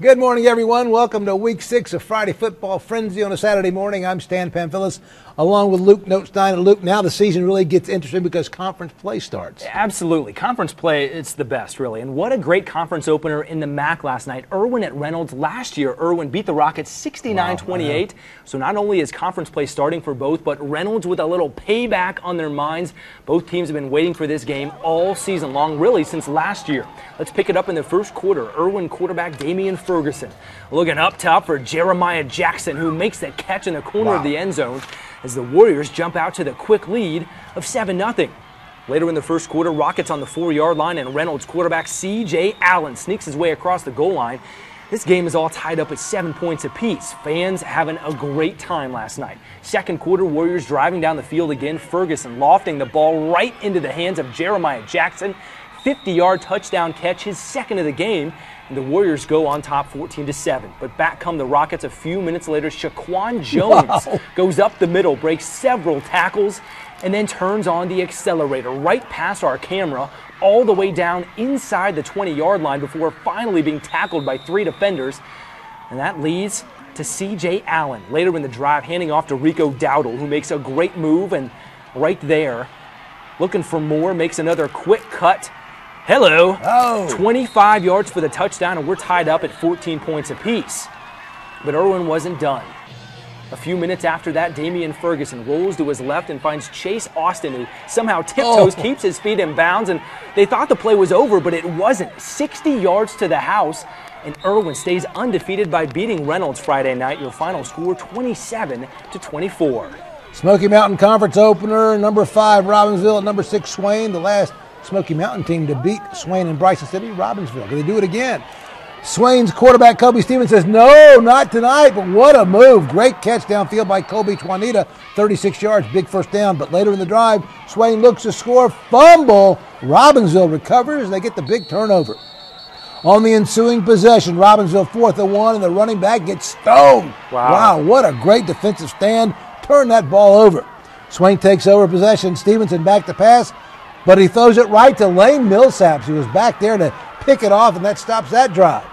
Good morning, everyone. Welcome to Week 6 of Friday Football Frenzy on a Saturday morning. I'm Stan Pamphilis, along with Luke Notestein. And Luke, now the season really gets interesting because conference play starts. Absolutely. Conference play, it's the best, really. And what a great conference opener in the MAC last night. Irwin at Reynolds. Last year, Irwin beat the Rockets 69-28. Wow. So not only is conference play starting for both, but Reynolds with a little payback on their minds. Both teams have been waiting for this game all season long, really since last year. Let's pick it up in the first quarter. Irwin quarterback Damian Ferguson looking up top for Jeremiah Jackson, who makes the catch in the corner of the end zone as the Warriors jump out to the quick lead of 7-0. Later in the first quarter, Rockets on the 4-yard line, and Reynolds quarterback C.J. Allen sneaks his way across the goal line. This game is all tied up at 7 points apiece. Fans having a great time last night. Second quarter, Warriors driving down the field again. Ferguson lofting the ball right into the hands of Jeremiah Jackson. 50-yard touchdown catch, his second of the game. And the Warriors go on top 14-7. But back come the Rockets a few minutes later. Shaquan Jones goes up the middle, breaks several tackles, and then turns on the accelerator right past our camera, all the way down inside the 20-yard line before finally being tackled by 3 defenders. And that leads to C.J. Allen later in the drive, handing off to Rico Dowdle, who makes a great move, and right there, looking for more, makes another quick cut. Hello. 25 yards for the touchdown, and we're tied up at 14 points apiece. But Irwin wasn't done. A few minutes after that, Damian Ferguson rolls to his left and finds Chase Austin, who somehow tiptoes, keeps his feet in bounds, and they thought the play was over, but it wasn't. 60 yards to the house, and Irwin stays undefeated by beating Reynolds Friday night. Your final score, 27-24. Smoky Mountain Conference opener, number 5, Robbinsville, at number 6, Swain. The last Smoky Mountain team to beat Swain in Bryson City, Robbinsville. Can they do it again? Swain's quarterback, Kobe Stevens, says, no, not tonight, but what a move. Great catch downfield by Kobe Juanita, 36 yards, big first down. But later in the drive, Swain looks to score, fumble. Robbinsville recovers, they get the big turnover. On the ensuing possession, Robbinsville 4th and 1, and the running back gets stoned. Wow, what a great defensive stand. Turn that ball over. Swain takes over possession. Stevenson back to pass, but he throws it right to Lane Millsaps, who was back there to pick it off, and that stops that drive.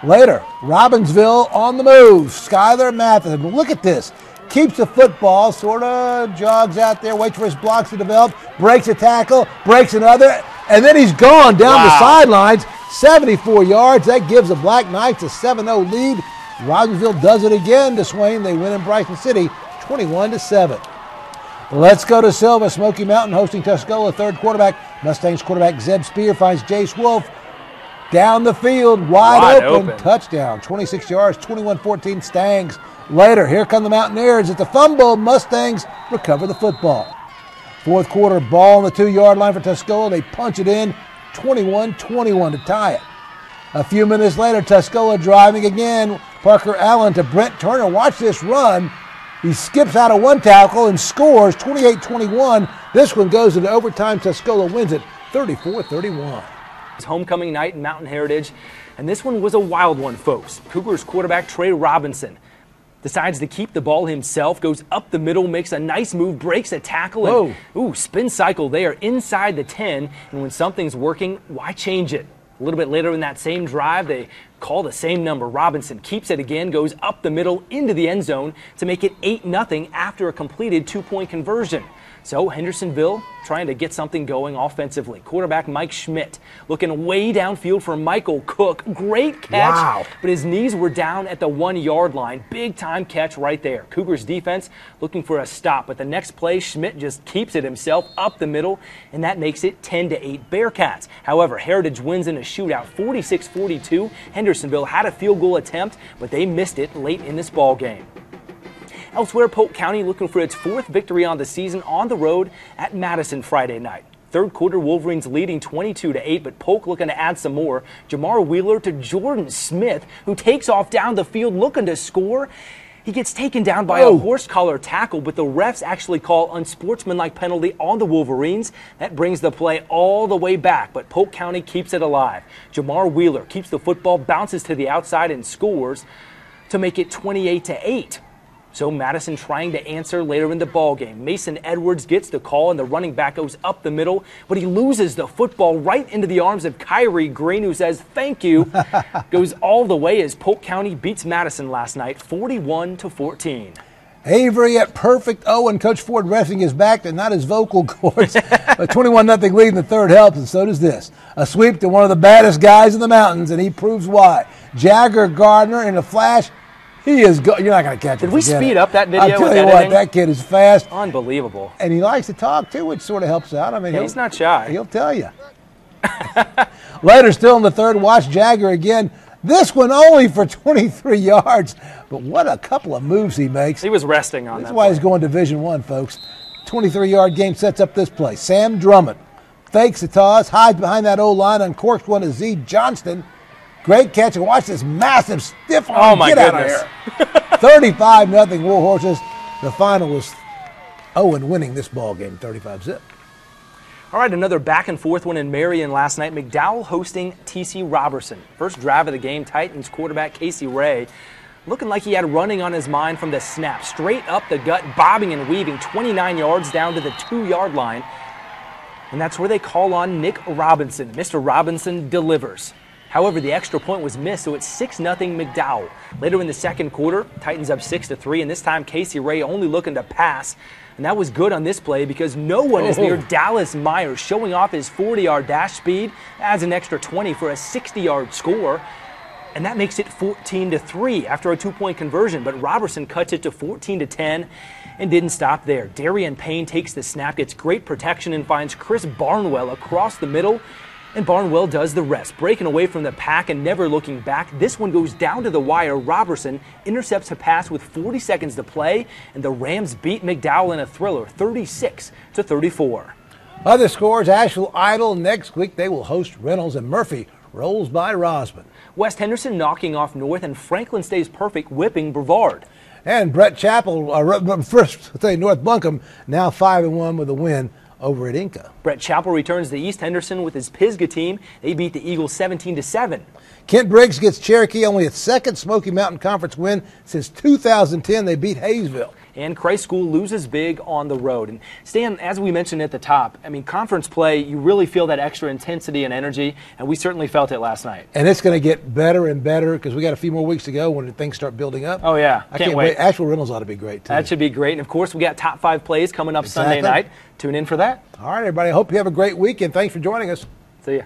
Later, Robbinsville on the move. Skylar Matheson, look at this. Keeps the football, sort of jogs out there, waits for his blocks to develop, breaks a tackle, breaks another, and then he's gone down the sidelines, 74 yards. That gives the Black Knights a 7-0 lead. Robbinsville does it again to Swain. They win in Bryson City, 21-7. Let's go to Sylva. Smoky Mountain hosting Tuscola. Third quarterback, Mustangs quarterback Zeb Spear finds Jace Wolf down the field, wide open. Touchdown, 26 yards, 21-14 Stangs. Later, here come the Mountaineers. At the fumble, Mustangs recover the football. Fourth quarter, ball on the 2-yard line for Tuscola. They punch it in, 21-21 to tie it. A few minutes later, Tuscola driving again. Parker Allen to Brent Turner. Watch this run. He skips out of one tackle and scores 28-21. This one goes into overtime. Tuscola wins it 34-31. It's homecoming night in Mountain Heritage, and this one was a wild one, folks. Cougars quarterback Trey Robinson decides to keep the ball himself, goes up the middle, makes a nice move, breaks a tackle, and spin cycle there inside the 10. And when something's working, why change it? A little bit later in that same drive, they call the same number. Robinson keeps it again, goes up the middle into the end zone to make it 8-0 after a completed 2-point conversion. So Hendersonville trying to get something going offensively. Quarterback Mike Schmidt looking way downfield for Michael Cook. Great catch, but his knees were down at the 1-yard line. Big time catch right there. Cougars defense looking for a stop, but the next play, Schmidt just keeps it himself up the middle, and that makes it 10-8 Bearcats. However, Heritage wins in a shootout, 46-42. Hendersonville had a field goal attempt, but they missed it late in this ball game. Elsewhere, Polk County looking for its 4th victory on the season on the road at Madison Friday night. Third quarter, Wolverines leading 22-8, but Polk looking to add some more. Jamar Wheeler to Jordan Smith, who takes off down the field looking to score. He gets taken down by a horse collar tackle, but the refs actually call unsportsmanlike penalty on the Wolverines. That brings the play all the way back, but Polk County keeps it alive. Jamar Wheeler keeps the football, bounces to the outside, and scores to make it 28-8. So Madison trying to answer later in the ball game. Mason Edwards gets the call and the running back goes up the middle, but he loses the football right into the arms of Kyrie Green, who says thank you. Goes all the way as Polk County beats Madison last night 41-14. Avery at perfect 0, and Coach Ford resting his back and not his vocal cords. A 21-0 lead in the third helps, and so does this. A sweep to one of the baddest guys in the mountains, and he proves why. Jagger Gardner in a flash. He is you're not going to catch him. Did we speed up that video? I'll tell you what, that kid is fast. Unbelievable. And he likes to talk, too, which sort of helps out. I mean, he's not shy. He'll tell you. Later, still in the third, watch Jagger again. This one only for 23 yards, but what a couple of moves he makes. He was resting on that. That's why he's going Division I, folks. 23-yard game sets up this play. Sam Drummond fakes the toss, hides behind that O-line, uncorks one to Z Johnston. Great catch, and watch this massive stiff arm. Oh, my Get goodness. out of here. 35-0 War Horses. The final was Owen winning this ball game, 35-zip. All right, another back-and-forth one in Marion last night. McDowell hosting TC Roberson. First drive of the game, Titans quarterback Casey Ray looking like he had running on his mind from the snap. Straight up the gut, bobbing and weaving, 29 yards down to the 2-yard line. And that's where they call on Nick Robinson. Mr. Robinson delivers. However, the extra point was missed, so it's 6-0 McDowell. Later in the second quarter, Titans up 6-3, and this time Casey Ray only looking to pass. And that was good on this play because no one is near Dallas Myers, showing off his 40-yard dash speed, adds an extra 20 for a 60-yard score. And that makes it 14-3 after a 2-point conversion, but Robertson cuts it to 14-10 and didn't stop there. Darian Payne takes the snap, gets great protection, and finds Chris Barnwell across the middle. And Barnwell does the rest, breaking away from the pack and never looking back. This one goes down to the wire. Robertson intercepts a pass with 40 seconds to play, and the Rams beat McDowell in a thriller, 36-34. Other scores, Asheville idle. Next week they will host Reynolds, and Murphy rolls by Rosman. West Henderson knocking off North, and Franklin stays perfect, whipping Brevard. And Brett Chappell, first North Buncombe, now 5-1 with a win over at Inca. Brett Chappell returns to East Henderson with his Pisgah team. They beat the Eagles 17-7. Kent Briggs gets Cherokee only its second Smoky Mountain Conference win since 2010. They beat Hayesville. And Christ School loses big on the road. And Stan, as we mentioned at the top, I mean, conference play, you really feel that extra intensity and energy, and we certainly felt it last night. And it's going to get better and better because we got a few more weeks to go when things start building up. Oh, yeah. I can't wait. Asheville Reynolds ought to be great, too. That should be great. And, of course, we got top 5 plays coming up Sunday night. Tune in for that. All right, everybody. I hope you have a great weekend. Thanks for joining us. See ya.